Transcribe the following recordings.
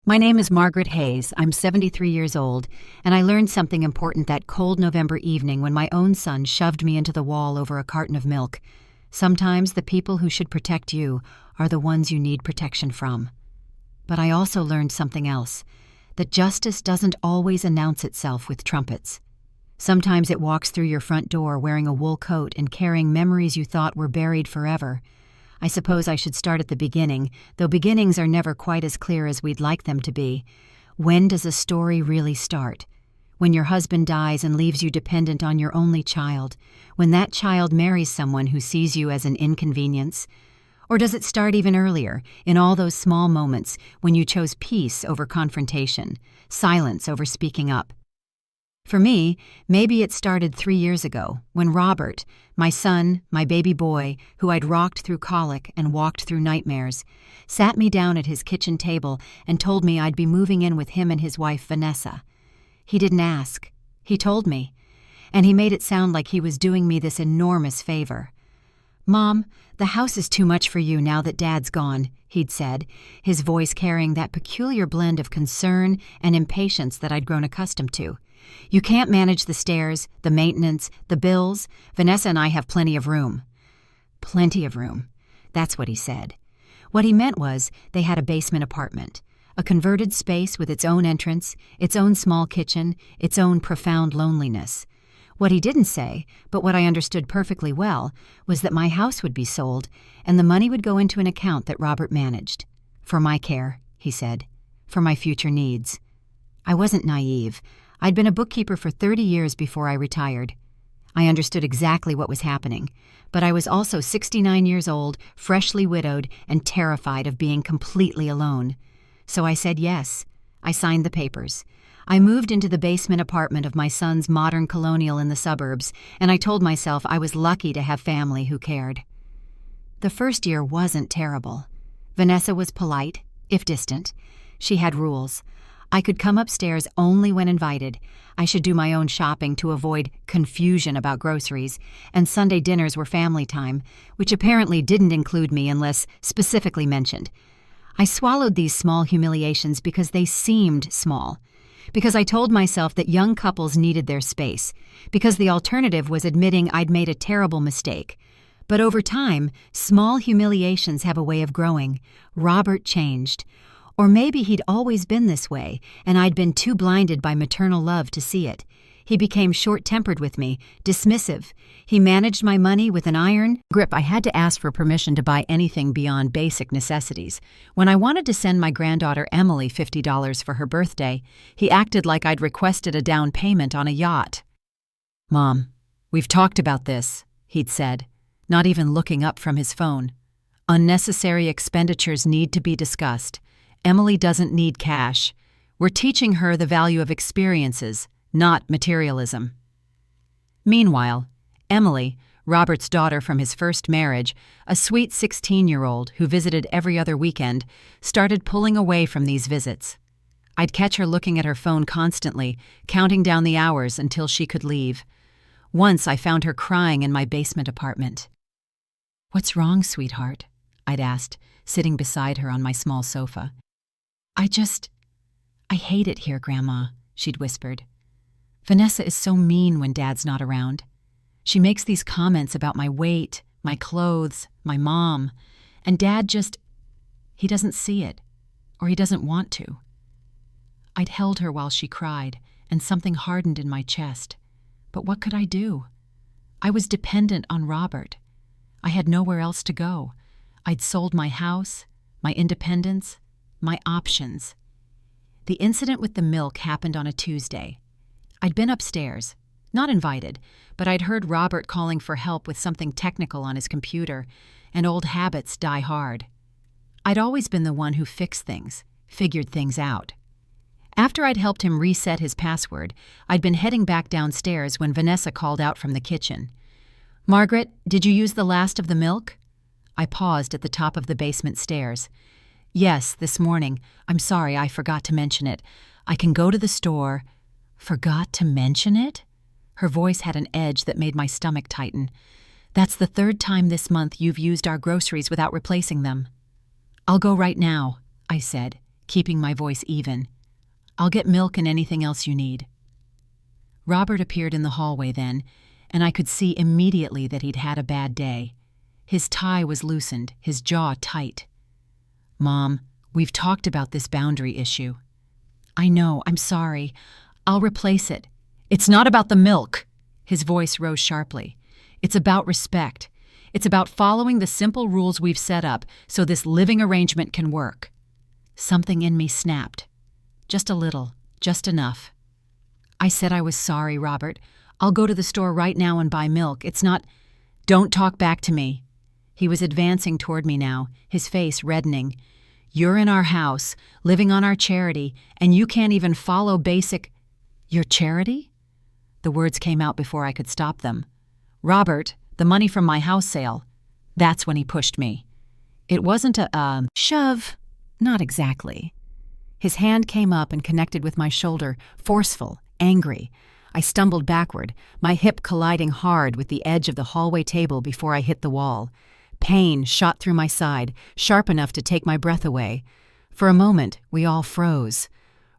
My name is Margaret Hayes. I'm 73 years old, and I learned something important that cold November evening when my own son shoved me into the wall over a carton of milk. Sometimes the people who should protect you are the ones you need protection from. But I also learned something else, that justice doesn't always announce itself with trumpets. Sometimes it walks through your front door wearing a wool coat and carrying memories you thought were buried forever. I suppose I should start at the beginning, though beginnings are never quite as clear as we'd like them to be. When does a story really start? When your husband dies and leaves you dependent on your only child? When that child marries someone who sees you as an inconvenience? Or does it start even earlier, in all those small moments when you chose peace over confrontation, silence over speaking up? For me, maybe it started 3 years ago, when Robert, my son, my baby boy, who I'd rocked through colic and walked through nightmares, sat me down at his kitchen table and told me I'd be moving in with him and his wife, Vanessa. He didn't ask. He told me. And he made it sound like he was doing me this enormous favor. "Mom, the house is too much for you now that Dad's gone," he'd said, his voice carrying that peculiar blend of concern and impatience that I'd grown accustomed to. "You can't manage the stairs, the maintenance, the bills. Vanessa and I have plenty of room." Plenty of room. That's what he said. What he meant was they had a basement apartment, a converted space with its own entrance, its own small kitchen, its own profound loneliness. What he didn't say, but what I understood perfectly well, was that my house would be sold and the money would go into an account that Robert managed. For my care, he said. For my future needs. I wasn't naive. I'd been a bookkeeper for 30 years before I retired. I understood exactly what was happening, but I was also 69 years old, freshly widowed, and terrified of being completely alone. So I said yes. I signed the papers. I moved into the basement apartment of my son's modern colonial in the suburbs, and I told myself I was lucky to have family who cared. The first year wasn't terrible. Vanessa was polite, if distant. She had rules. I could come upstairs only when invited. I should do my own shopping to avoid confusion about groceries, and Sunday dinners were family time, which apparently didn't include me unless specifically mentioned. I swallowed these small humiliations because they seemed small, because I told myself that young couples needed their space, because the alternative was admitting I'd made a terrible mistake. But over time, small humiliations have a way of growing. Robert changed. Or maybe he'd always been this way, and I'd been too blinded by maternal love to see it. He became short-tempered with me, dismissive. He managed my money with an iron grip. I had to ask for permission to buy anything beyond basic necessities. When I wanted to send my granddaughter Emily $50 for her birthday, he acted like I'd requested a down payment on a yacht. "Mom, we've talked about this," he'd said, not even looking up from his phone. "Unnecessary expenditures need to be discussed. Emily doesn't need cash. We're teaching her the value of experiences, not materialism." Meanwhile, Emily, Robert's daughter from his first marriage, a sweet 16-year-old who visited every other weekend, started pulling away from these visits. I'd catch her looking at her phone constantly, counting down the hours until she could leave. Once I found her crying in my basement apartment. "What's wrong, sweetheart?" I'd asked, sitting beside her on my small sofa. I hate it here, Grandma," she'd whispered. "Vanessa is so mean when Dad's not around. She makes these comments about my weight, my clothes, my mom, and Dad he doesn't see it, or he doesn't want to." I'd held her while she cried, and something hardened in my chest. But what could I do? I was dependent on Robert. I had nowhere else to go. I'd sold my house, my independence, my options. The incident with the milk happened on a Tuesday. I'd been upstairs, not invited, but I'd heard Robert calling for help with something technical on his computer, and old habits die hard. I'd always been the one who fixed things, figured things out. After I'd helped him reset his password, I'd been heading back downstairs when Vanessa called out from the kitchen. "Margaret, did you use the last of the milk?" I paused at the top of the basement stairs. "Yes, this morning. I'm sorry, I forgot to mention it. I can go to the store." "Forgot to mention it?" Her voice had an edge that made my stomach tighten. "That's the third time this month you've used our groceries without replacing them." "I'll go right now," I said, keeping my voice even. "I'll get milk and anything else you need." Robert appeared in the hallway then, and I could see immediately that he'd had a bad day. His tie was loosened, his jaw tight. "Mom, we've talked about this boundary issue." "I know, I'm sorry. I'll replace it." "It's not about the milk." His voice rose sharply. "It's about respect. It's about following the simple rules we've set up so this living arrangement can work." Something in me snapped. Just a little, just enough. I said I was sorry, Robert. "I'll go to the store right now and buy milk. It's not—" "Don't talk back to me." He was advancing toward me now, his face reddening. "You're in our house, living on our charity, and you can't even follow basic—" "Your charity?" The words came out before I could stop them. "Robert, the money from my house sale." That's when he pushed me. It wasn't a shove. Not exactly. His hand came up and connected with my shoulder, forceful, angry. I stumbled backward, my hip colliding hard with the edge of the hallway table before I hit the wall. Pain shot through my side, sharp enough to take my breath away. For a moment, we all froze.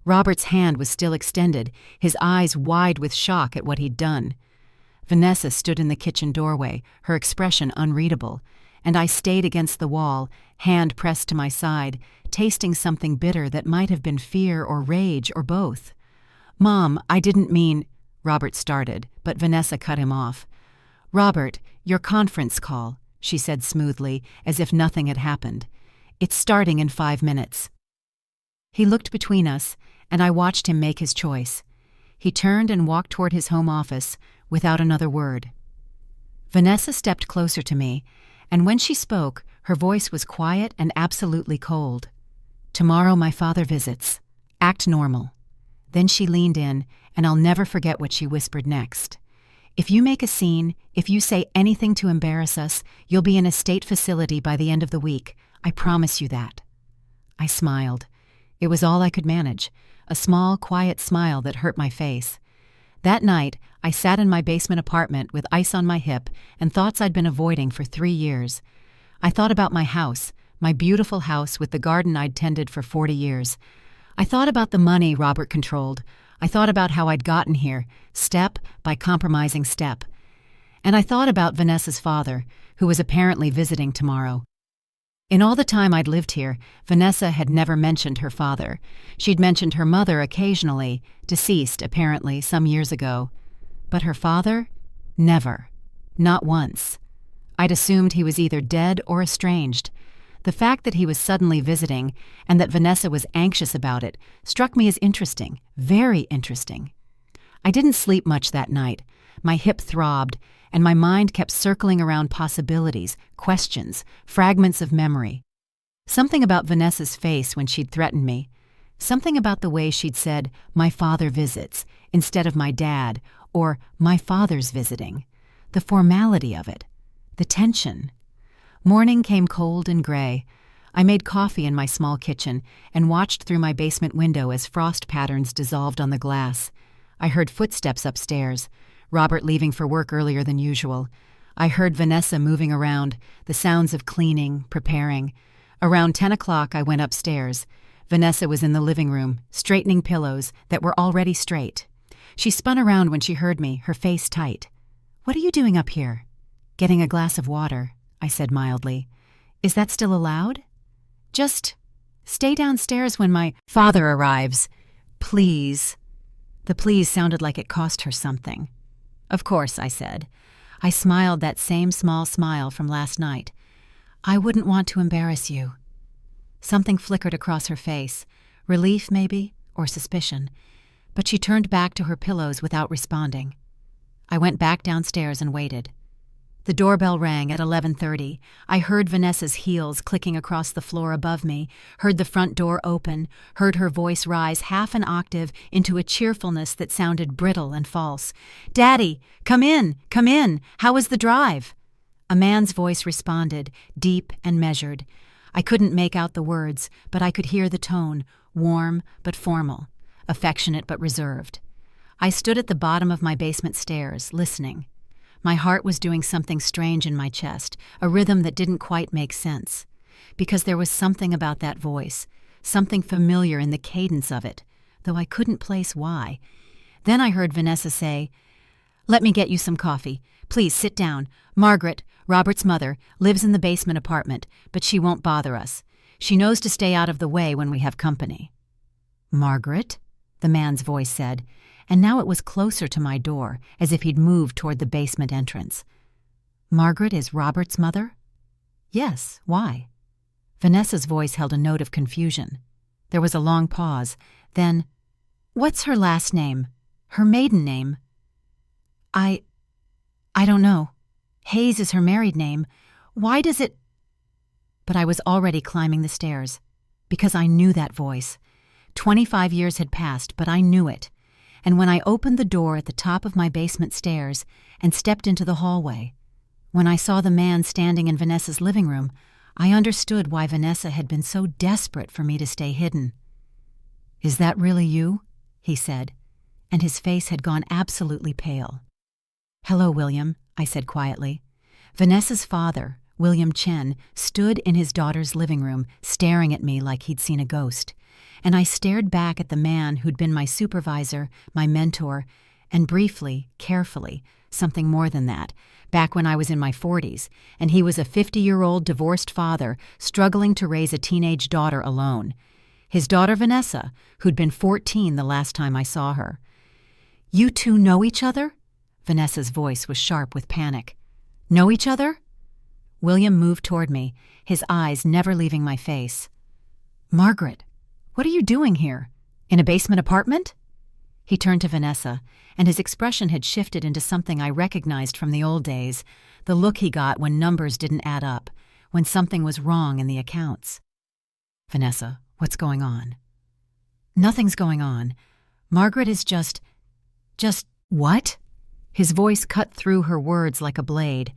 Robert's hand was still extended, his eyes wide with shock at what he'd done. Vanessa stood in the kitchen doorway, her expression unreadable, and I stayed against the wall, hand pressed to my side, tasting something bitter that might have been fear or rage or both. "Mom, I didn't mean—" Robert started, but Vanessa cut him off. "Robert, your conference call," she said smoothly, as if nothing had happened. "It's starting in 5 minutes." He looked between us, and I watched him make his choice. He turned and walked toward his home office, without another word. Vanessa stepped closer to me, and when she spoke, her voice was quiet and absolutely cold. "Tomorrow my father visits. Act normal." Then she leaned in, and I'll never forget what she whispered next. "If you make a scene, if you say anything to embarrass us, you'll be in a state facility by the end of the week. I promise you that." I smiled. It was all I could manage, a small, quiet smile that hurt my face. That night, I sat in my basement apartment with ice on my hip and thoughts I'd been avoiding for 3 years. I thought about my house, my beautiful house with the garden I'd tended for 40 years. I thought about the money Robert controlled. I thought about how I'd gotten here, step by compromising step. And I thought about Vanessa's father, who was apparently visiting tomorrow. In all the time I'd lived here, Vanessa had never mentioned her father. She'd mentioned her mother occasionally, deceased, apparently, some years ago. But her father? Never. Not once. I'd assumed he was either dead or estranged. The fact that he was suddenly visiting, and that Vanessa was anxious about it, struck me as interesting, very interesting. I didn't sleep much that night. My hip throbbed, and my mind kept circling around possibilities, questions, fragments of memory. Something about Vanessa's face when she'd threatened me. Something about the way she'd said, "My father visits," instead of "my dad," or "my father's visiting." The formality of it. The tension. Morning came cold and gray. I made coffee in my small kitchen and watched through my basement window as frost patterns dissolved on the glass. I heard footsteps upstairs, Robert leaving for work earlier than usual. I heard Vanessa moving around, the sounds of cleaning, preparing. Around 10 o'clock, I went upstairs. Vanessa was in the living room, straightening pillows that were already straight. She spun around when she heard me, her face tight. "What are you doing up here?" "Getting a glass of water," I said mildly. "Is that still allowed?" "Just stay downstairs when my father arrives. Please." The please sounded like it cost her something. "Of course," I said. I smiled that same small smile from last night. "I wouldn't want to embarrass you." Something flickered across her face, relief maybe, or suspicion, but she turned back to her pillows without responding. I went back downstairs and waited. The doorbell rang at 11:30. I heard Vanessa's heels clicking across the floor above me, heard the front door open, heard her voice rise half an octave into a cheerfulness that sounded brittle and false. "Daddy, come in, come in. How was the drive?" A man's voice responded, deep and measured. I couldn't make out the words, but I could hear the tone, warm but formal, affectionate but reserved. I stood at the bottom of my basement stairs, listening. My heart was doing something strange in my chest, a rhythm that didn't quite make sense. Because there was something about that voice, something familiar in the cadence of it, though I couldn't place why. Then I heard Vanessa say, "Let me get you some coffee. Please sit down. Margaret, Robert's mother, lives in the basement apartment, but she won't bother us. She knows to stay out of the way when we have company." "Margaret?" the man's voice said, and now it was closer to my door, as if he'd moved toward the basement entrance. "Margaret is Robert's mother?" "Yes, why?" Vanessa's voice held a note of confusion. There was a long pause. Then, "What's her last name? Her maiden name?" I don't know. Hayes is her married name. Why does it—" But I was already climbing the stairs, because I knew that voice. 25 years had passed, but I knew it. And when I opened the door at the top of my basement stairs and stepped into the hallway, when I saw the man standing in Vanessa's living room, I understood why Vanessa had been so desperate for me to stay hidden. "Is that really you?" he said, and his face had gone absolutely pale. "Hello, William," I said quietly. Vanessa's father, William Chen, stood in his daughter's living room, staring at me like he'd seen a ghost, and I stared back at the man who'd been my supervisor, my mentor, and briefly, carefully, something more than that, back when I was in my 40s, and he was a 50-year-old divorced father struggling to raise a teenage daughter alone. His daughter Vanessa, who'd been 14 the last time I saw her. "You two know each other?" Vanessa's voice was sharp with panic. "Know each other?" William moved toward me, his eyes never leaving my face. "Margaret, what are you doing here? In a basement apartment?" He turned to Vanessa, and his expression had shifted into something I recognized from the old days, the look he got when numbers didn't add up, when something was wrong in the accounts. "Vanessa, what's going on?" "Nothing's going on. Margaret is just, what?" His voice cut through her words like a blade.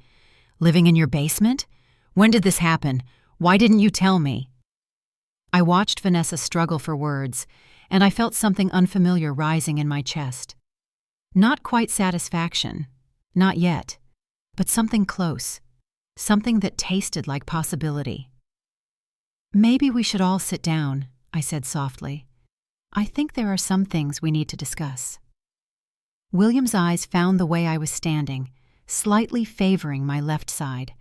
"Living in your basement? When did this happen? Why didn't you tell me?" I watched Vanessa struggle for words, and I felt something unfamiliar rising in my chest. Not quite satisfaction, not yet, but something close, something that tasted like possibility. "Maybe we should all sit down," I said softly. "I think there are some things we need to discuss." William's eyes found the way I was standing, slightly favoring my left side,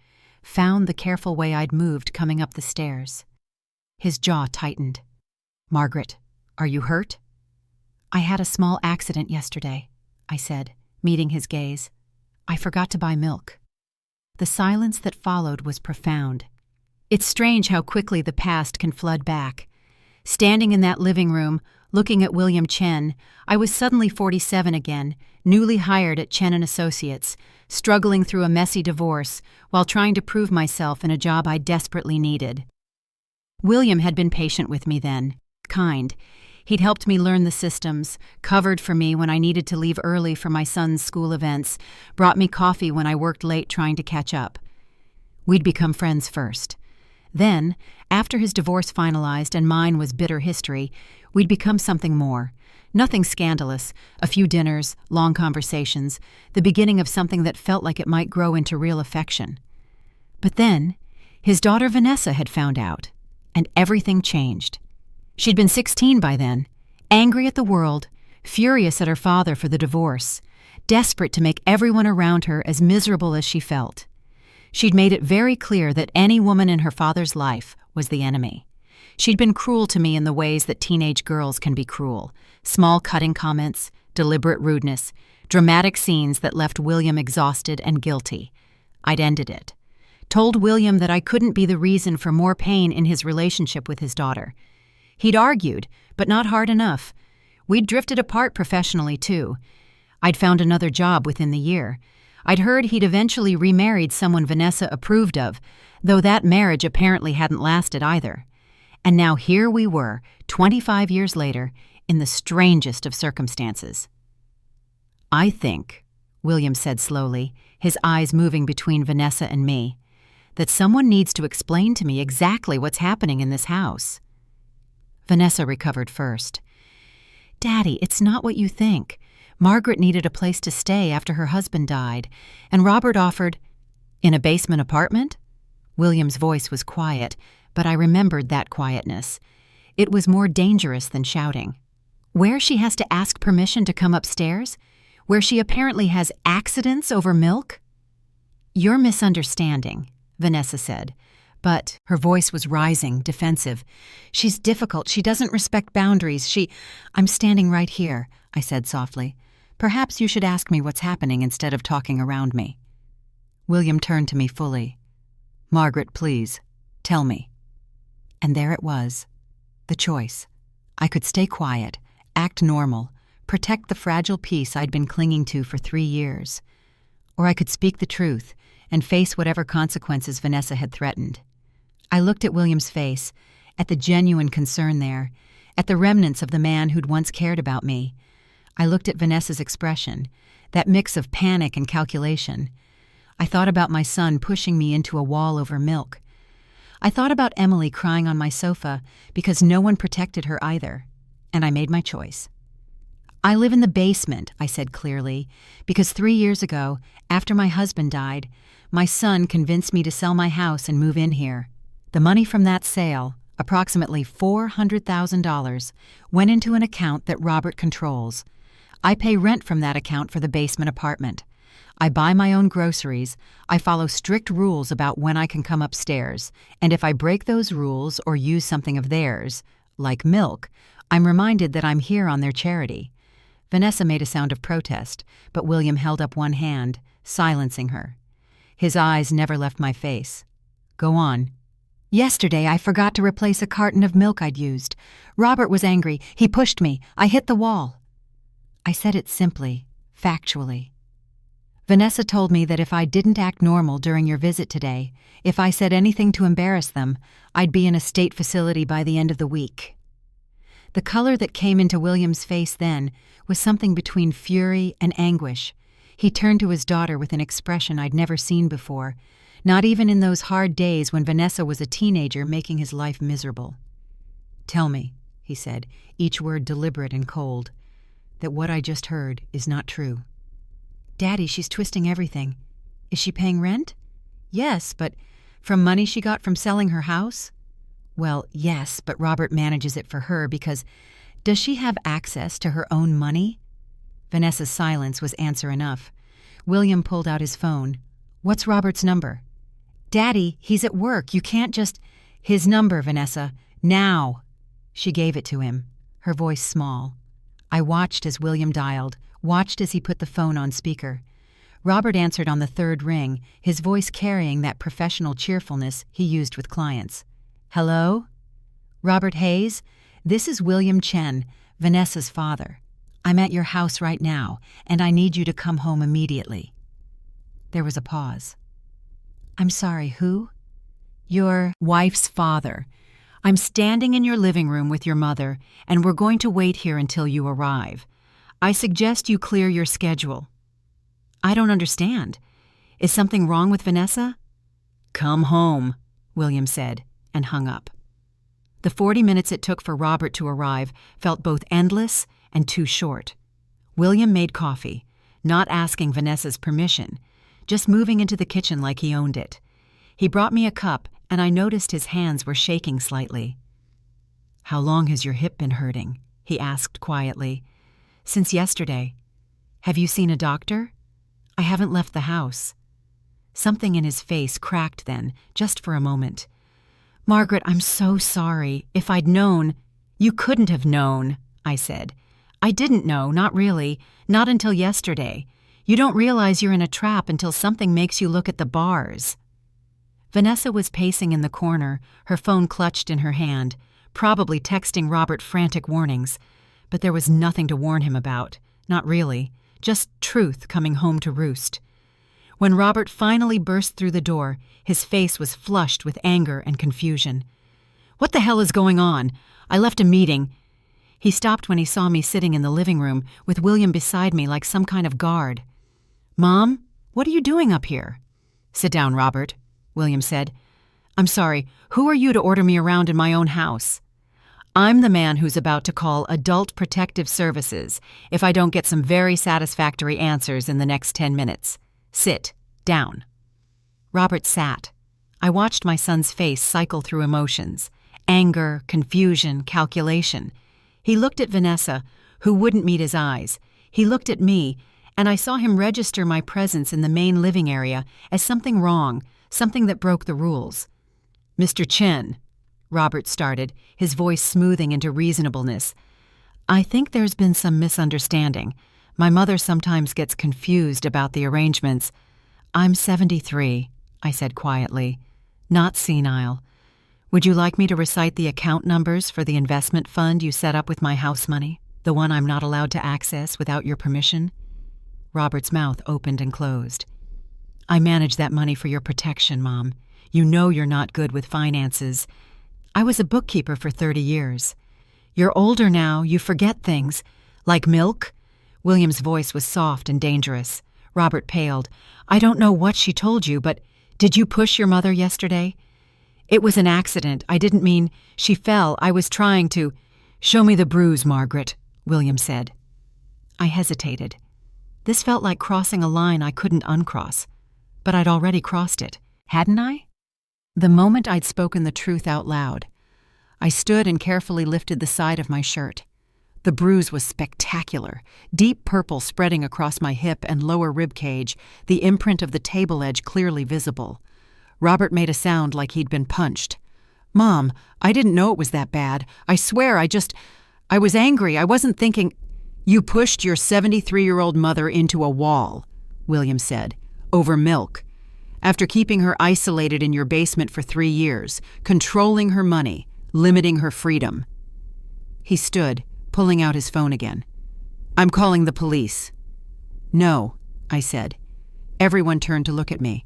found the careful way I'd moved coming up the stairs. His jaw tightened. "Margaret, are you hurt?" "I had a small accident yesterday," I said, meeting his gaze. "I forgot to buy milk." The silence that followed was profound. It's strange how quickly the past can flood back. Standing in that living room, looking at William Chen, I was suddenly 47 again, newly hired at Chen & Associates, struggling through a messy divorce while trying to prove myself in a job I desperately needed. William had been patient with me then, kind. He'd helped me learn the systems, covered for me when I needed to leave early for my son's school events, brought me coffee when I worked late trying to catch up. We'd become friends first. Then, after his divorce finalized and mine was bitter history, we'd become something more. Nothing scandalous, a few dinners, long conversations, the beginning of something that felt like it might grow into real affection. But then, his daughter Vanessa had found out, and everything changed. She'd been 16 by then, angry at the world, furious at her father for the divorce, desperate to make everyone around her as miserable as she felt. She'd made it very clear that any woman in her father's life was the enemy. She'd been cruel to me in the ways that teenage girls can be cruel. Small cutting comments, deliberate rudeness, dramatic scenes that left William exhausted and guilty. I'd ended it. Told William that I couldn't be the reason for more pain in his relationship with his daughter. He'd argued, but not hard enough. We'd drifted apart professionally, too. I'd found another job within the year. I'd heard he'd eventually remarried someone Vanessa approved of, though that marriage apparently hadn't lasted either. And now here we were, 25 years later, in the strangest of circumstances. "I think," William said slowly, his eyes moving between Vanessa and me, "that someone needs to explain to me exactly what's happening in this house." Vanessa recovered first. "Daddy, it's not what you think. Margaret needed a place to stay after her husband died, and Robert offered—" "In a basement apartment?" William's voice was quiet, but I remembered that quietness. It was more dangerous than shouting. Where she has to ask permission to come upstairs? Where she apparently has accidents over milk? "You're misunderstanding," Vanessa said. But her voice was rising, defensive. "She's difficult. She doesn't respect boundaries. I'm standing right here," I said softly. "Perhaps you should ask me what's happening instead of talking around me." William turned to me fully. "Margaret, please, tell me." And there it was. The choice. I could stay quiet, act normal, protect the fragile peace I'd been clinging to for 3 years. Or I could speak the truth and face whatever consequences Vanessa had threatened. I looked at William's face, at the genuine concern there, at the remnants of the man who'd once cared about me. I looked at Vanessa's expression, that mix of panic and calculation. I thought about my son pushing me into a wall over milk. I thought about Emily crying on my sofa because no one protected her either, and I made my choice. "I live in the basement," I said clearly, "because 3 years ago, after my husband died, my son convinced me to sell my house and move in here. The money from that sale, approximately $400,000, went into an account that Robert controls. I pay rent from that account for the basement apartment. I buy my own groceries, I follow strict rules about when I can come upstairs, and if I break those rules or use something of theirs, like milk, I'm reminded that I'm here on their charity." Vanessa made a sound of protest, but William held up one hand, silencing her. His eyes never left my face. "Go on." "Yesterday I forgot to replace a carton of milk I'd used. Robert was angry. He pushed me. I hit the wall." I said it simply, factually. "Vanessa told me that if I didn't act normal during your visit today, if I said anything to embarrass them, I'd be in a state facility by the end of the week." The color that came into William's face then was something between fury and anguish. He turned to his daughter with an expression I'd never seen before, not even in those hard days when Vanessa was a teenager making his life miserable. "Tell me," he said, each word deliberate and cold, "that what I just heard is not true." "Daddy, she's twisting everything. Is she paying rent?" "Yes, but from money she got from selling her house?" "Well, yes, but Robert manages it for her because does she have access to her own money?" Vanessa's silence was answer enough. William pulled out his phone. "What's Robert's number?" "Daddy, he's at work. You can't just—" "His number, Vanessa. Now." She gave it to him, her voice small. I watched as William dialed, watched as he put the phone on speaker. Robert answered on the 3rd ring, his voice carrying that professional cheerfulness he used with clients. "Hello? Robert Hayes? This is William Chen, Vanessa's father. I'm at your house right now, and I need you to come home immediately." There was a pause. "I'm sorry, who?" "Your wife's father. I'm standing in your living room with your mother, and we're going to wait here until you arrive. I suggest you clear your schedule." "I don't understand. Is something wrong with Vanessa?" "Come home," William said, and hung up. The 40 minutes it took for Robert to arrive felt both endless and too short. William made coffee, not asking Vanessa's permission, just moving into the kitchen like he owned it. He brought me a cup, and I noticed his hands were shaking slightly. "How long has your hip been hurting?" he asked quietly. "Since yesterday." "Have you seen a doctor?" "I haven't left the house." Something in his face cracked then, just for a moment. "Margaret, I'm so sorry. If I'd known—" "You couldn't have known," I said. "I didn't know, not really, not until yesterday. You don't realize you're in a trap until something makes you look at the bars." Vanessa was pacing in the corner, her phone clutched in her hand, probably texting Robert frantic warnings. But there was nothing to warn him about, not really, just truth coming home to roost. When Robert finally burst through the door, his face was flushed with anger and confusion. "What the hell is going on? I left a meeting." He stopped when he saw me sitting in the living room with William beside me like some kind of guard. "Mom, what are you doing up here?" "Sit down, Robert," William said. "I'm sorry, who are you to order me around in my own house?" "I'm the man who's about to call Adult Protective Services if I don't get some very satisfactory answers in the next 10 minutes. Sit down." Robert sat. I watched my son's face cycle through emotions. Anger, confusion, calculation. He looked at Vanessa, who wouldn't meet his eyes. He looked at me, and I saw him register my presence in the main living area as something wrong, something that broke the rules. "Mr. Chen," Robert started, his voice smoothing into reasonableness. "I think there's been some misunderstanding. My mother sometimes gets confused about the arrangements." "I'm 73, I said quietly, "not senile. Would you like me to recite the account numbers for the investment fund you set up with my house money, the one I'm not allowed to access without your permission?" Robert's mouth opened and closed. "I manage that money for your protection, Mom. You know you're not good with finances. I was a bookkeeper for 30 years. You're older now, you forget things. Like milk?" William's voice was soft and dangerous. Robert paled. "I don't know what she told you, but did you push your mother yesterday?" "It was an accident. I didn't mean she fell. I was trying to—" "Show me the bruise, Margaret," William said. I hesitated. This felt like crossing a line I couldn't uncross. But I'd already crossed it, hadn't I? The moment I'd spoken the truth out loud, I stood and carefully lifted the side of my shirt. The bruise was spectacular, deep purple spreading across my hip and lower rib cage, the imprint of the table edge clearly visible. Robert made a sound like he'd been punched. "Mom, I didn't know it was that bad. I swear, I was angry. I wasn't thinking—" "You pushed your 73-year-old mother into a wall," William said, "over milk. After keeping her isolated in your basement for 3 years, controlling her money, limiting her freedom." He stood, pulling out his phone again. "I'm calling the police." "No," I said. Everyone turned to look at me.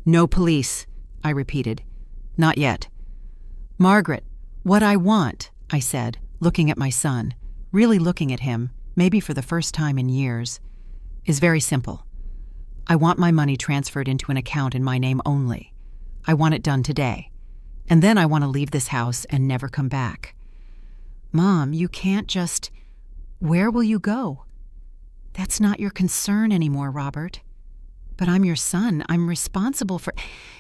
"No police," I repeated. "Not yet." "Margaret, what I want," I said, looking at my son, really looking at him, maybe for the first time in years, "is very simple. I want my money transferred into an account in my name only. I want it done today. And then I want to leave this house and never come back." "Mom, you can't just—" "Where will you go?" "That's not your concern anymore, Robert." "But I'm your son. I'm responsible for—"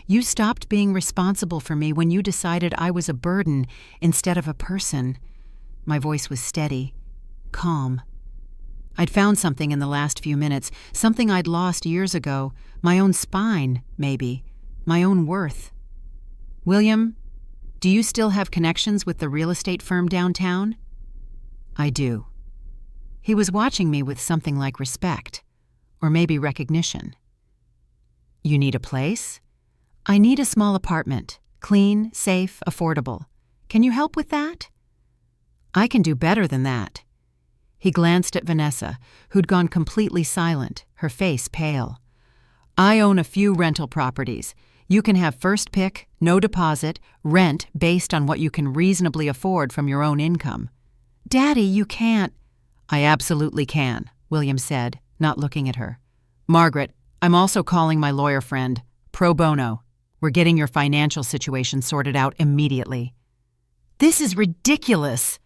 "You stopped being responsible for me when you decided I was a burden instead of a person." My voice was steady, calm. I'd found something in the last few minutes, something I'd lost years ago, my own spine, maybe, my own worth. "William, do you still have connections with the real estate firm downtown?" "I do." He was watching me with something like respect, or maybe recognition. "You need a place?" "I need a small apartment, clean, safe, affordable. Can you help with that?" "I can do better than that." He glanced at Vanessa, who'd gone completely silent, her face pale. "I own a few rental properties. You can have first pick, no deposit, rent based on what you can reasonably afford from your own income." "Daddy, you can't—" "I absolutely can," William said, not looking at her. "Margaret, I'm also calling my lawyer friend, pro bono. We're getting your financial situation sorted out immediately." "This is ridiculous!"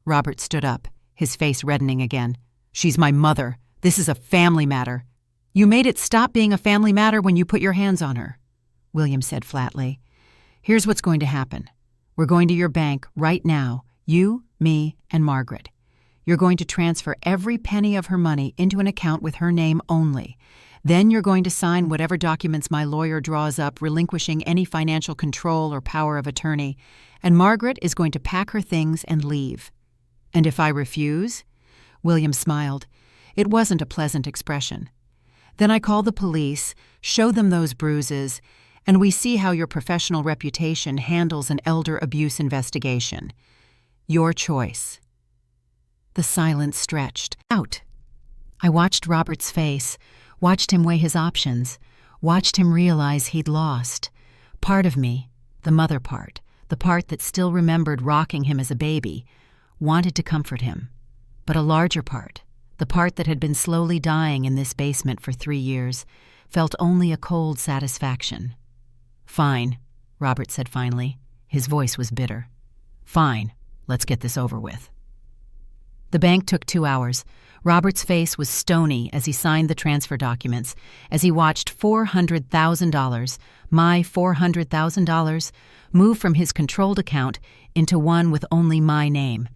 Robert stood up, his face reddening again. "She's my mother. This is a family matter." "You made it stop being a family matter when you put your hands on her," William said flatly. "Here's what's going to happen. We're going to your bank right now, you, me, and Margaret. You're going to transfer every penny of her money into an account with her name only. Then you're going to sign whatever documents my lawyer draws up relinquishing any financial control or power of attorney, and Margaret is going to pack her things and leave." "And if I refuse?" William smiled. It wasn't a pleasant expression. "Then I call the police, show them those bruises, and we see how your professional reputation handles an elder abuse investigation. Your choice." The silence stretched out. I watched Robert's face, watched him weigh his options, watched him realize he'd lost. Part of me, the mother part, the part that still remembered rocking him as a baby, wanted to comfort him. But a larger part, the part that had been slowly dying in this basement for 3 years, felt only a cold satisfaction. "Fine," Robert said finally. His voice was bitter. "Fine, let's get this over with." The bank took 2 hours. Robert's face was stony as he signed the transfer documents, as he watched $400,000, my $400,000, move from his controlled account into one with only my name.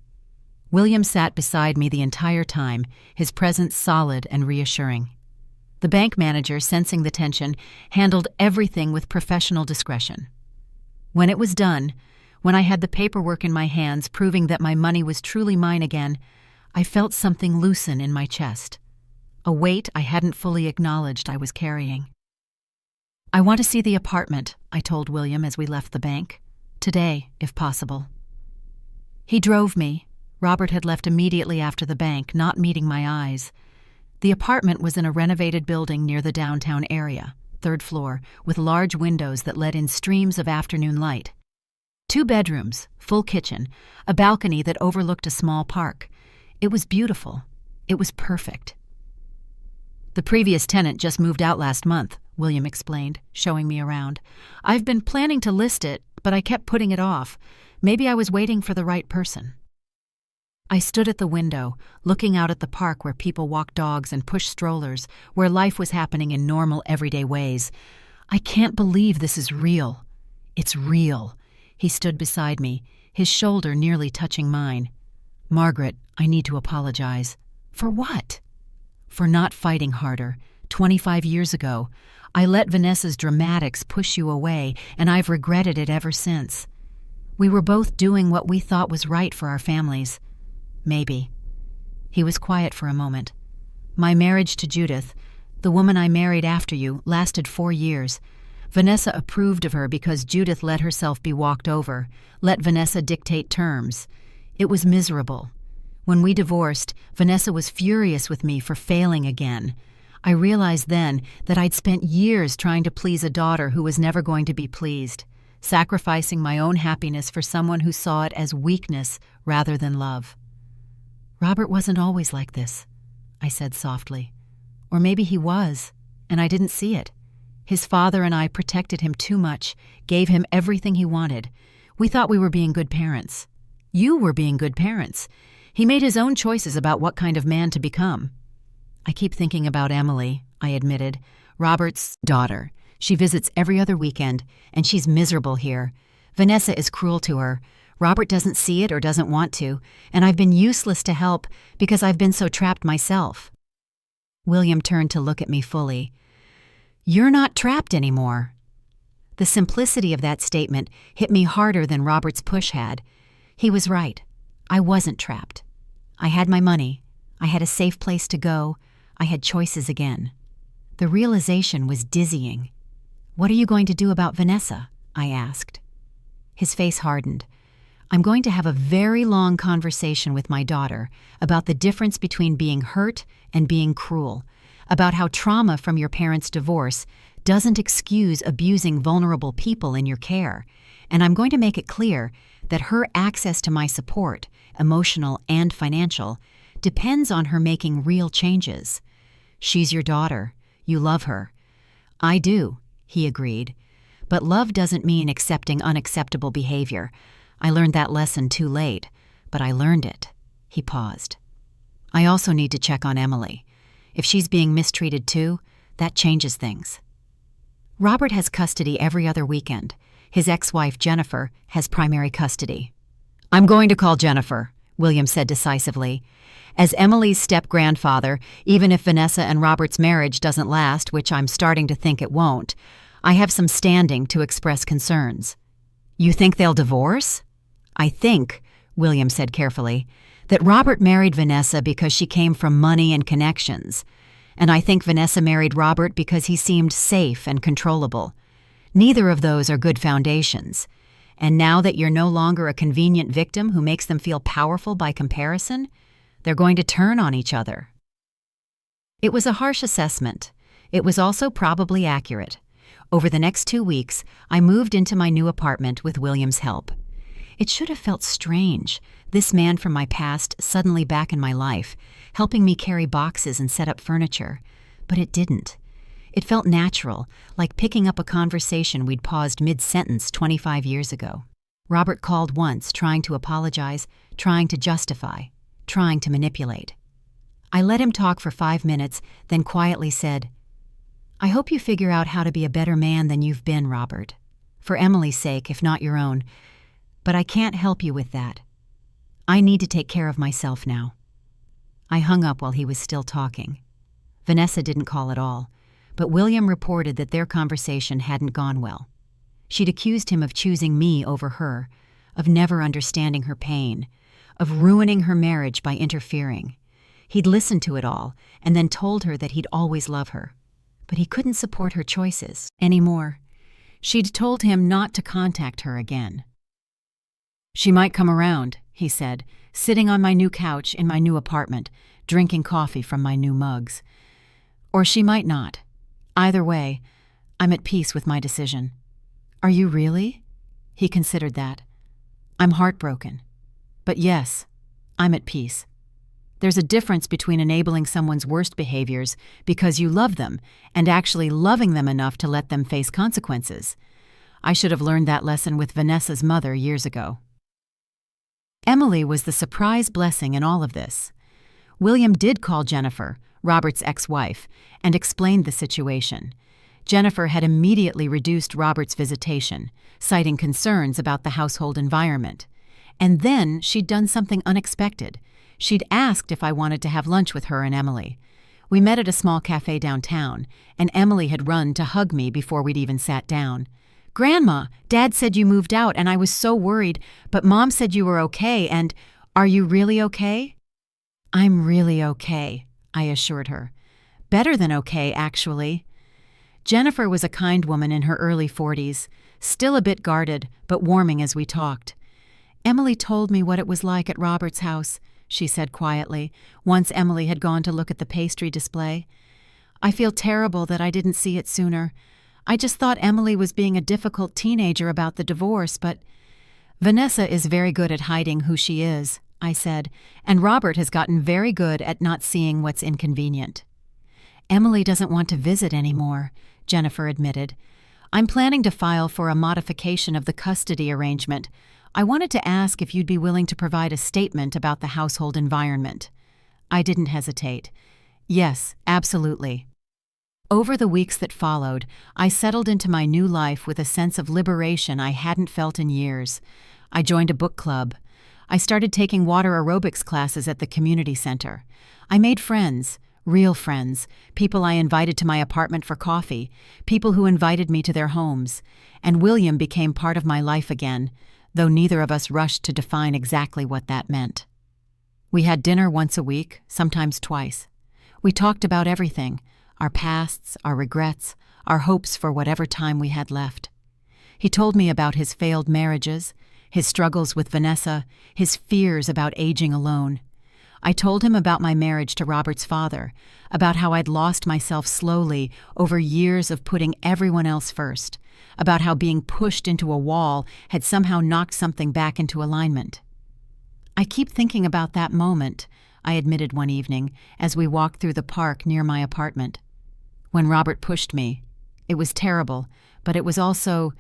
William sat beside me the entire time, his presence solid and reassuring. The bank manager, sensing the tension, handled everything with professional discretion. When it was done, when I had the paperwork in my hands proving that my money was truly mine again, I felt something loosen in my chest, a weight I hadn't fully acknowledged I was carrying. "I want to see the apartment," I told William as we left the bank. "Today, if possible." He drove me. Robert had left immediately after the bank, not meeting my eyes. The apartment was in a renovated building near the downtown area, 3rd floor, with large windows that let in streams of afternoon light. 2 bedrooms, full kitchen, a balcony that overlooked a small park. It was beautiful. It was perfect. "The previous tenant just moved out last month," William explained, showing me around. "I've been planning to list it, but I kept putting it off. Maybe I was waiting for the right person." I stood at the window, looking out at the park where people walked dogs and pushed strollers, where life was happening in normal, everyday ways. "I can't believe this is real." "It's real." He stood beside me, his shoulder nearly touching mine. "Margaret, I need to apologize." "For what?" "For not fighting harder. 25 years ago, I let Vanessa's dramatics push you away, and I've regretted it ever since. We were both doing what we thought was right for our families. Maybe." He was quiet for a moment. "My marriage to Judith, the woman I married after you, lasted 4 years. Vanessa approved of her because Judith let herself be walked over, let Vanessa dictate terms. It was miserable. When we divorced, Vanessa was furious with me for failing again. I realized then that I'd spent years trying to please a daughter who was never going to be pleased, sacrificing my own happiness for someone who saw it as weakness rather than love." "Robert wasn't always like this," I said softly. "Or maybe he was, and I didn't see it. His father and I protected him too much, gave him everything he wanted. We thought we were being good parents. You were being good parents. He made his own choices about what kind of man to become." "I keep thinking about Emily," I admitted. "Robert's daughter. She visits every other weekend, and she's miserable here. Vanessa is cruel to her. Robert doesn't see it or doesn't want to, and I've been useless to help because I've been so trapped myself." William turned to look at me fully. "You're not trapped anymore." The simplicity of that statement hit me harder than Robert's push had. He was right. I wasn't trapped. I had my money. I had a safe place to go. I had choices again. The realization was dizzying. "What are you going to do about Vanessa?" I asked. His face hardened. "I'm going to have a very long conversation with my daughter about the difference between being hurt and being cruel, about how trauma from your parents' divorce doesn't excuse abusing vulnerable people in your care, and I'm going to make it clear that her access to my support, emotional and financial, depends on her making real changes. She's your daughter. You love her." "I do," he agreed. "But love doesn't mean accepting unacceptable behavior. I learned that lesson too late, but I learned it." He paused. "I also need to check on Emily. If she's being mistreated too, that changes things." Robert has custody every other weekend. His ex-wife, Jennifer, has primary custody. "I'm going to call Jennifer," William said decisively. "As Emily's step-grandfather, even if Vanessa and Robert's marriage doesn't last, which I'm starting to think it won't, I have some standing to express concerns." "You think they'll divorce?" "I think," William said carefully, "that Robert married Vanessa because she came from money and connections. And I think Vanessa married Robert because he seemed safe and controllable. Neither of those are good foundations. And now that you're no longer a convenient victim who makes them feel powerful by comparison, they're going to turn on each other." It was a harsh assessment. It was also probably accurate. Over the next 2 weeks, I moved into my new apartment with William's help. It should have felt strange, this man from my past suddenly back in my life, helping me carry boxes and set up furniture. But it didn't. It felt natural, like picking up a conversation we'd paused mid-sentence 25 years ago. Robert called once, trying to apologize, trying to justify, trying to manipulate. I let him talk for 5 minutes, then quietly said, "I hope you figure out how to be a better man than you've been, Robert. For Emily's sake, if not your own. But I can't help you with that. I need to take care of myself now." I hung up while he was still talking. Vanessa didn't call at all, but William reported that their conversation hadn't gone well. She'd accused him of choosing me over her, of never understanding her pain, of ruining her marriage by interfering. He'd listened to it all and then told her that he'd always love her. But he couldn't support her choices anymore. She'd told him not to contact her again. "She might come around," he said, sitting on my new couch in my new apartment, drinking coffee from my new mugs. "Or she might not. Either way, I'm at peace with my decision." "Are you really?" He considered that. "I'm heartbroken. But yes, I'm at peace. There's a difference between enabling someone's worst behaviors because you love them and actually loving them enough to let them face consequences. I should have learned that lesson with Vanessa's mother years ago." Emily was the surprise blessing in all of this. William did call Jennifer, Robert's ex-wife, and explained the situation. Jennifer had immediately reduced Robert's visitation, citing concerns about the household environment. And then she'd done something unexpected. She'd asked if I wanted to have lunch with her and Emily. We met at a small cafe downtown, and Emily had run to hug me before we'd even sat down. "Grandma, Dad said you moved out and I was so worried, but Mom said you were okay and are you really okay?" "I'm really okay," I assured her. "Better than okay, actually." Jennifer was a kind woman in her early 40s, still a bit guarded, but warming as we talked. "Emily told me what it was like at Robert's house," she said quietly, once Emily had gone to look at the pastry display. "I feel terrible that I didn't see it sooner. I just thought Emily was being a difficult teenager about the divorce, but—" "Vanessa is very good at hiding who she is," I said, "and Robert has gotten very good at not seeing what's inconvenient." "Emily doesn't want to visit anymore," Jennifer admitted. "I'm planning to file for a modification of the custody arrangement. I wanted to ask if you'd be willing to provide a statement about the household environment." I didn't hesitate. "Yes, absolutely." Over the weeks that followed, I settled into my new life with a sense of liberation I hadn't felt in years. I joined a book club. I started taking water aerobics classes at the community center. I made friends, real friends, people I invited to my apartment for coffee, people who invited me to their homes. And William became part of my life again, though neither of us rushed to define exactly what that meant. We had dinner once a week, sometimes twice. We talked about everything, our pasts, our regrets, our hopes for whatever time we had left. He told me about his failed marriages, his struggles with Vanessa, his fears about aging alone. I told him about my marriage to Robert's father, about how I'd lost myself slowly over years of putting everyone else first, about how being pushed into a wall had somehow knocked something back into alignment. "I keep thinking about that moment," I admitted one evening as we walked through the park near my apartment. "When Robert pushed me. It was terrible, but it was also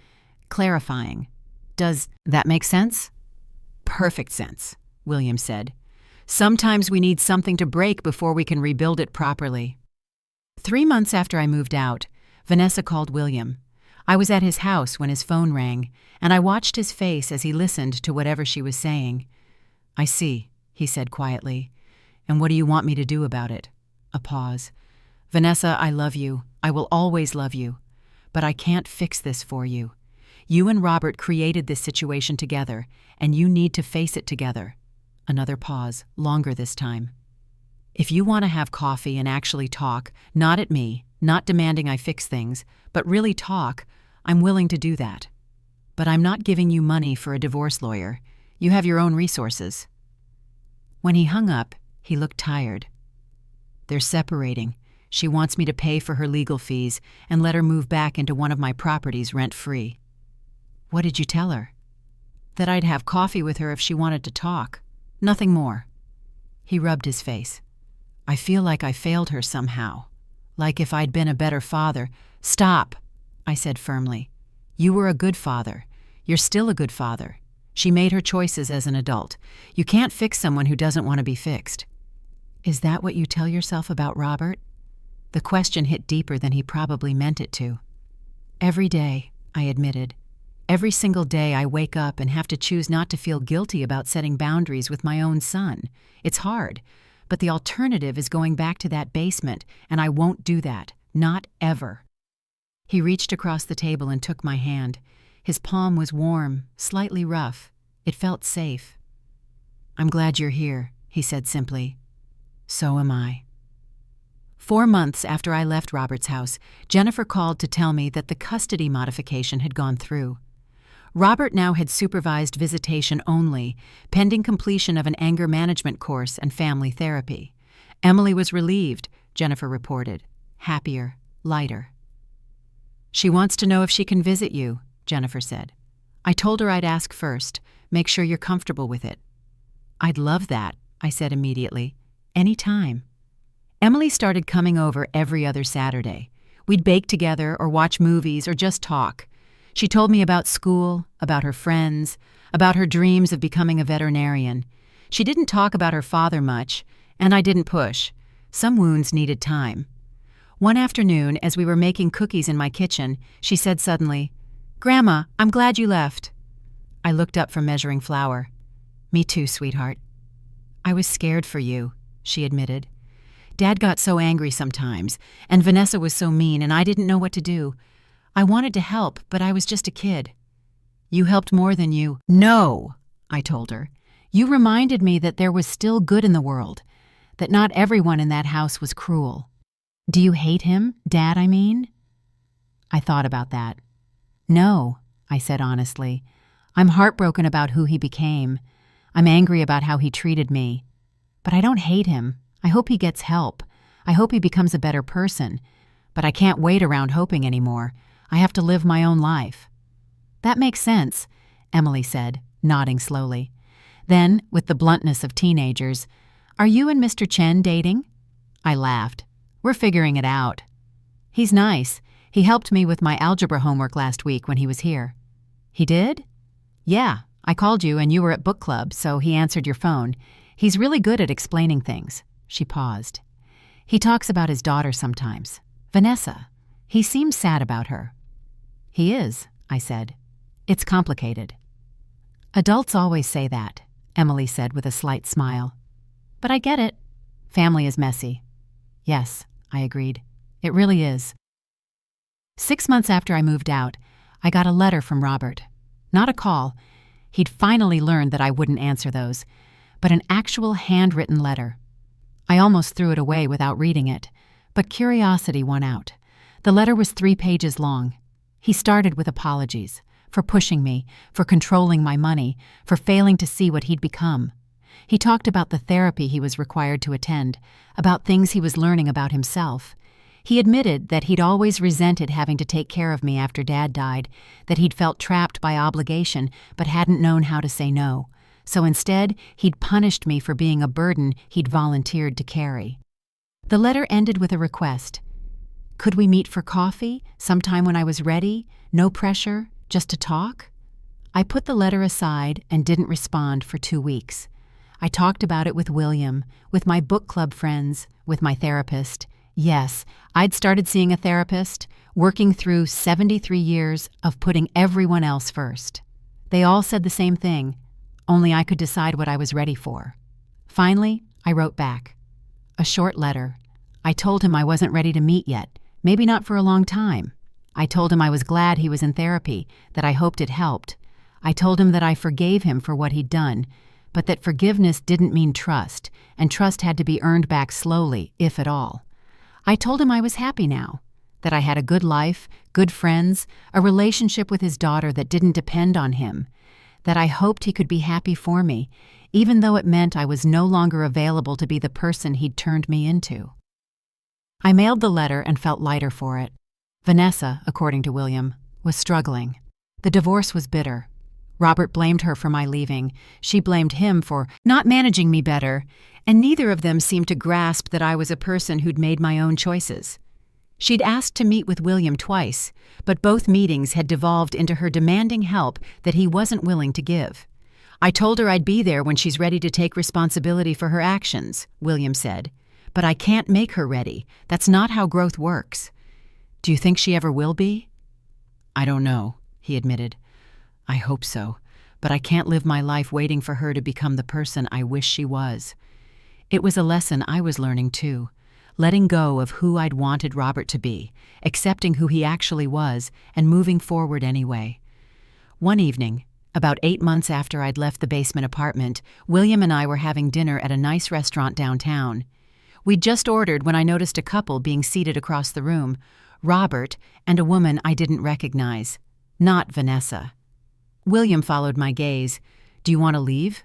clarifying. Does that make sense?" "Perfect sense," William said. "Sometimes we need something to break before we can rebuild it properly." 3 months after I moved out, Vanessa called William. I was at his house when his phone rang, and I watched his face as he listened to whatever she was saying. "I see," he said quietly. "And what do you want me to do about it?" A pause. "Vanessa, I love you. I will always love you. But I can't fix this for you. You and Robert created this situation together, and you need to face it together." Another pause, longer this time. "If you want to have coffee and actually talk, not at me, not demanding I fix things, but really talk, I'm willing to do that. But I'm not giving you money for a divorce lawyer. You have your own resources." When he hung up, he looked tired. "They're separating. She wants me to pay for her legal fees and let her move back into one of my properties rent-free." "What did you tell her?" "That I'd have coffee with her if she wanted to talk. Nothing more." He rubbed his face. "I feel like I failed her somehow. Like if I'd been a better father." "Stop," I said firmly. "You were a good father. You're still a good father. She made her choices as an adult. You can't fix someone who doesn't want to be fixed. Is that what you tell yourself about Robert? The question hit deeper than he probably meant it to. Every day, I admitted. Every single day I wake up and have to choose not to feel guilty about setting boundaries with my own son. It's hard, but the alternative is going back to that basement, and I won't do that. Not ever. He reached across the table and took my hand. His palm was warm, slightly rough. It felt safe. "I'm glad you're here," he said simply. "So am I." 4 months after I left Robert's house, Jennifer called to tell me that the custody modification had gone through. Robert now had supervised visitation only, pending completion of an anger management course and family therapy. Emily was relieved, Jennifer reported. Happier, lighter. "She wants to know if she can visit you," Jennifer said. "I told her I'd ask first. Make sure you're comfortable with it." "I'd love that," I said immediately. "Any time." Emily started coming over every other Saturday. We'd bake together or watch movies or just talk. She told me about school, about her friends, about her dreams of becoming a veterinarian. She didn't talk about her father much, and I didn't push. Some wounds needed time. One afternoon, as we were making cookies in my kitchen, she said suddenly, "Grandma, I'm glad you left." I looked up from measuring flour. "Me too, sweetheart." "I was scared for you," she admitted. "Dad got so angry sometimes, and Vanessa was so mean, and I didn't know what to do. I wanted to help, but I was just a kid." "You helped more than you—" "No," I told her. "You reminded me that there was still good in the world, that not everyone in that house was cruel." "Do you hate him, Dad, I mean?" I thought about that. "No," I said honestly. "I'm heartbroken about who he became. I'm angry about how he treated me. But I don't hate him. I hope he gets help. I hope he becomes a better person. But I can't wait around hoping anymore. I have to live my own life." "That makes sense," Emily said, nodding slowly. Then, with the bluntness of teenagers, "Are you and Mr. Chen dating?" I laughed. "We're figuring it out." "He's nice. He helped me with my algebra homework last week when he was here." "He did?" "Yeah. I called you and you were at book club, so he answered your phone. He's really good at explaining things." She paused. "He talks about his daughter sometimes. Vanessa. He seems sad about her." "He is," I said. "It's complicated." "Adults always say that," Emily said with a slight smile. "But I get it. Family is messy." "Yes," I agreed. "It really is." 6 months after I moved out, I got a letter from Robert. Not a call. He'd finally learned that I wouldn't answer those, but an actual handwritten letter. I almost threw it away without reading it, but curiosity won out. The letter was 3 pages long. He started with apologies for pushing me, for controlling my money, for failing to see what he'd become. He talked about the therapy he was required to attend, about things he was learning about himself. He admitted that he'd always resented having to take care of me after Dad died, that he'd felt trapped by obligation but hadn't known how to say no. So instead, he'd punished me for being a burden he'd volunteered to carry. The letter ended with a request. Could we meet for coffee, sometime when I was ready? No pressure, just to talk? I put the letter aside and didn't respond for 2 weeks. I talked about it with William, with my book club friends, with my therapist. Yes, I'd started seeing a therapist, working through 73 years of putting everyone else first. They all said the same thing, only I could decide what I was ready for. Finally, I wrote back. A short letter. I told him I wasn't ready to meet yet, maybe not for a long time. I told him I was glad he was in therapy, that I hoped it helped. I told him that I forgave him for what he'd done, but that forgiveness didn't mean trust, and trust had to be earned back slowly, if at all. I told him I was happy now, that I had a good life, good friends, a relationship with his daughter that didn't depend on him, that I hoped he could be happy for me, even though it meant I was no longer available to be the person he'd turned me into. I mailed the letter and felt lighter for it. Vanessa, according to William, was struggling. The divorce was bitter. Robert blamed her for my leaving. She blamed him for not managing me better, and neither of them seemed to grasp that I was a person who'd made my own choices. She'd asked to meet with William twice, but both meetings had devolved into her demanding help that he wasn't willing to give. I told her I'd be there when she's ready to take responsibility for her actions, William said. But I can't make her ready. That's not how growth works. Do you think she ever will be? I don't know, he admitted. I hope so, but I can't live my life waiting for her to become the person I wish she was. It was a lesson I was learning too, letting go of who I'd wanted Robert to be, accepting who he actually was, and moving forward anyway. One evening, about 8 months after I'd left the basement apartment, William and I were having dinner at a nice restaurant downtown. We'd just ordered when I noticed a couple being seated across the room, Robert and a woman I didn't recognize. Not Vanessa. William followed my gaze. Do you want to leave?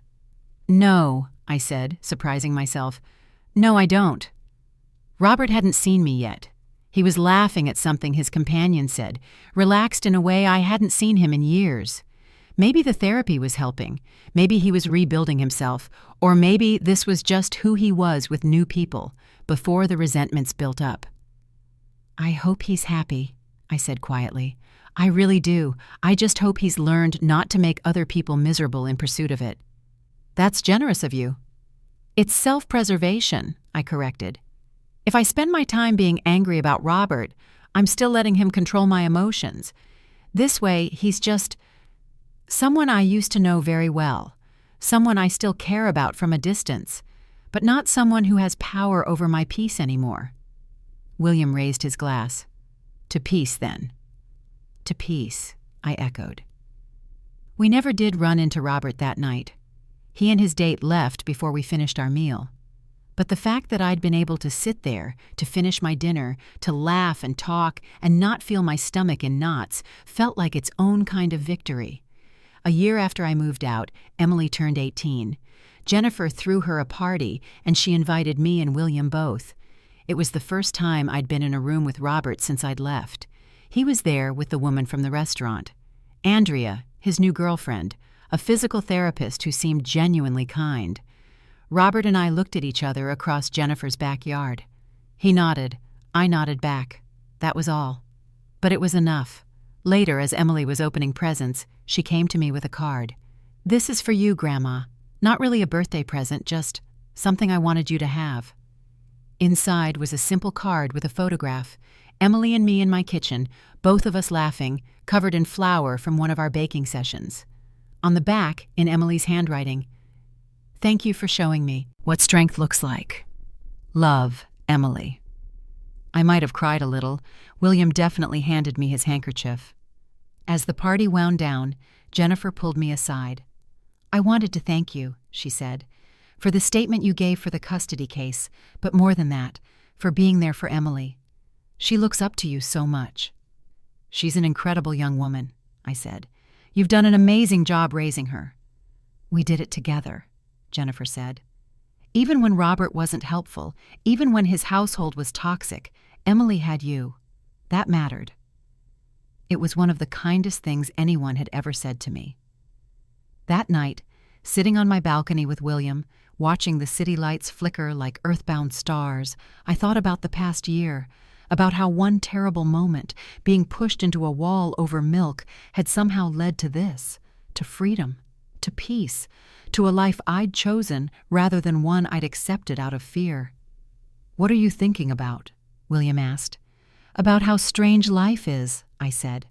No, I said, surprising myself. No, I don't. Robert hadn't seen me yet. He was laughing at something his companion said, relaxed in a way I hadn't seen him in years. Maybe the therapy was helping. Maybe he was rebuilding himself. Or maybe this was just who he was with new people, before the resentments built up. I hope he's happy, I said quietly. I really do. I just hope he's learned not to make other people miserable in pursuit of it. That's generous of you. It's self-preservation, I corrected. If I spend my time being angry about Robert, I'm still letting him control my emotions. This way, he's just someone I used to know very well, someone I still care about from a distance, but not someone who has power over my peace anymore. William raised his glass. To peace, then. To peace, I echoed. We never did run into Robert that night. He and his date left before we finished our meal. But the fact that I'd been able to sit there, to finish my dinner, to laugh and talk and not feel my stomach in knots felt like its own kind of victory. A year after I moved out, Emily turned 18. Jennifer threw her a party, and she invited me and William both. It was the first time I'd been in a room with Robert since I'd left. He was there with the woman from the restaurant. Andrea, his new girlfriend, a physical therapist who seemed genuinely kind. Robert and I looked at each other across Jennifer's backyard. He nodded. I nodded back. That was all. But it was enough. Later, as Emily was opening presents, she came to me with a card. This is for you, Grandma. Not really a birthday present, just something I wanted you to have. Inside was a simple card with a photograph. Emily and me in my kitchen, both of us laughing, covered in flour from one of our baking sessions. On the back, in Emily's handwriting, thank you for showing me what strength looks like. Love, Emily. I might have cried a little. William definitely handed me his handkerchief. As the party wound down, Jennifer pulled me aside. I wanted to thank you, she said, for the statement you gave for the custody case, but more than that, for being there for Emily. She looks up to you so much. She's an incredible young woman, I said. You've done an amazing job raising her. We did it together, Jennifer said. Even when Robert wasn't helpful, even when his household was toxic, Emily had you. That mattered. It was one of the kindest things anyone had ever said to me. That night, sitting on my balcony with William, watching the city lights flicker like earthbound stars, I thought about the past year, about how one terrible moment, being pushed into a wall over milk, had somehow led to this, to freedom, to peace, to a life I'd chosen rather than one I'd accepted out of fear. What are you thinking about? William asked. About how strange life is, I said.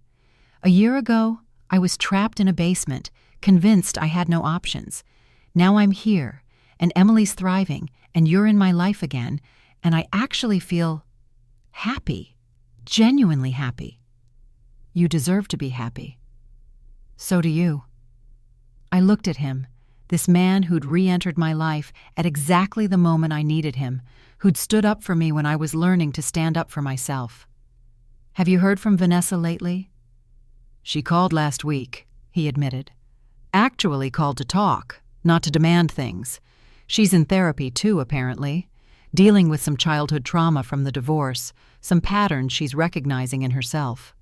A year ago, I was trapped in a basement, convinced I had no options. Now I'm here, and Emily's thriving, and you're in my life again, and I actually feel happy, genuinely happy. You deserve to be happy. So do you. I looked at him, this man who'd re-entered my life at exactly the moment I needed him, who'd stood up for me when I was learning to stand up for myself. Have you heard from Vanessa lately? She called last week, he admitted. Actually called to talk, not to demand things. She's in therapy too, apparently, dealing with some childhood trauma from the divorce, some patterns she's recognizing in herself.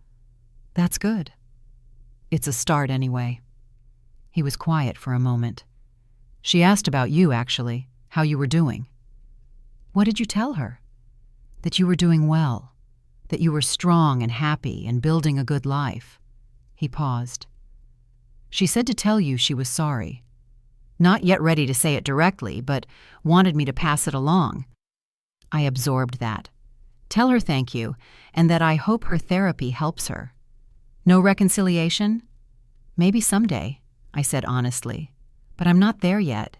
That's good. It's a start anyway. He was quiet for a moment. She asked about you, actually, how you were doing. What did you tell her? That you were doing well, that you were strong and happy and building a good life. He paused. She said to tell you she was sorry. not yet ready to say it directly, but wanted me to pass it along. I absorbed that. Tell her thank you, and that I hope her therapy helps her. No reconciliation? Maybe someday, I said honestly. But I'm not there yet.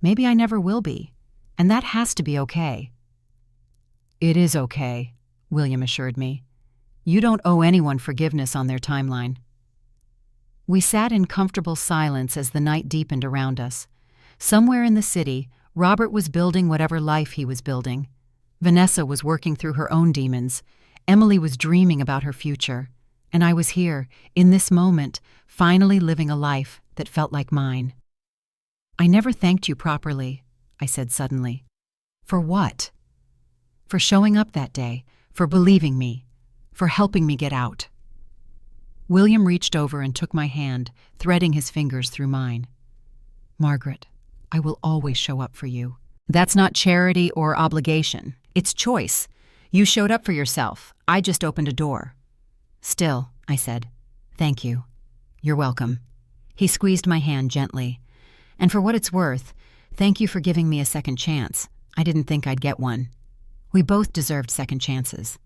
Maybe I never will be. And that has to be okay. It is okay, William assured me. You don't owe anyone forgiveness on their timeline. We sat in comfortable silence as the night deepened around us. Somewhere in the city, Robert was building whatever life he was building. Vanessa was working through her own demons. Emily was dreaming about her future. And I was here, in this moment, finally living a life that felt like mine. I never thanked you properly, I said suddenly. For what? For showing up that day, for believing me, for helping me get out. William reached over and took my hand, threading his fingers through mine. Margaret, I will always show up for you. That's not charity or obligation. It's choice. You showed up for yourself. I just opened a door. Still, I said, thank you. You're welcome. He squeezed my hand gently. And for what it's worth, thank you for giving me a second chance. I didn't think I'd get one. We both deserved second chances.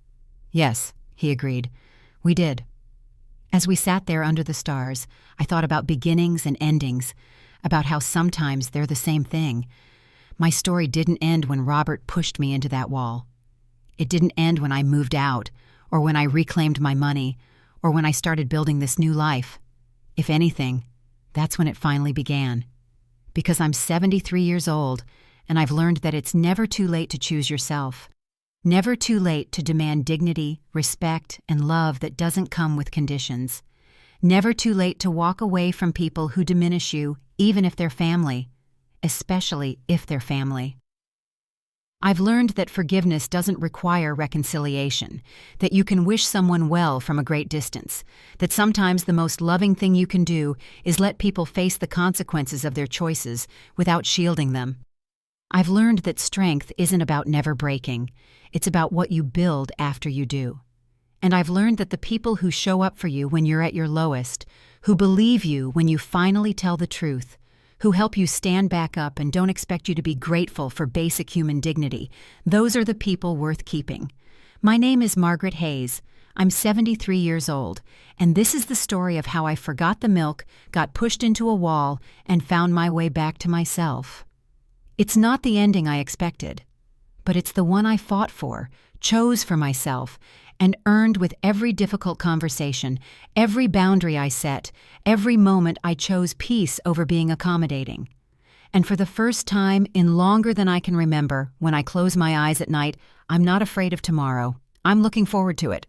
Yes, he agreed. We did. As we sat there under the stars, I thought about beginnings and endings, about how sometimes they're the same thing. My story didn't end when Robert pushed me into that wall. It didn't end when I moved out, or when I reclaimed my money, or when I started building this new life. If anything, that's when it finally began. Because I'm 73 years old, and I've learned that it's never too late to choose yourself. Never too late to demand dignity, respect, and love that doesn't come with conditions. Never too late to walk away from people who diminish you, even if they're family, especially if they're family. I've learned that forgiveness doesn't require reconciliation, that you can wish someone well from a great distance, that sometimes the most loving thing you can do is let people face the consequences of their choices without shielding them. I've learned that strength isn't about never breaking, it's about what you build after you do. And I've learned that the people who show up for you when you're at your lowest, who believe you when you finally tell the truth, who help you stand back up and don't expect you to be grateful for basic human dignity, those are the people worth keeping. My name is Margaret Hayes. I'm 73 years old, and this is the story of how I forgot the milk, got pushed into a wall, and found my way back to myself. It's not the ending I expected, but it's the one I fought for, chose for myself, and earned with every difficult conversation, every boundary I set, every moment I chose peace over being accommodating. And for the first time in longer than I can remember, when I close my eyes at night, I'm not afraid of tomorrow. I'm looking forward to it.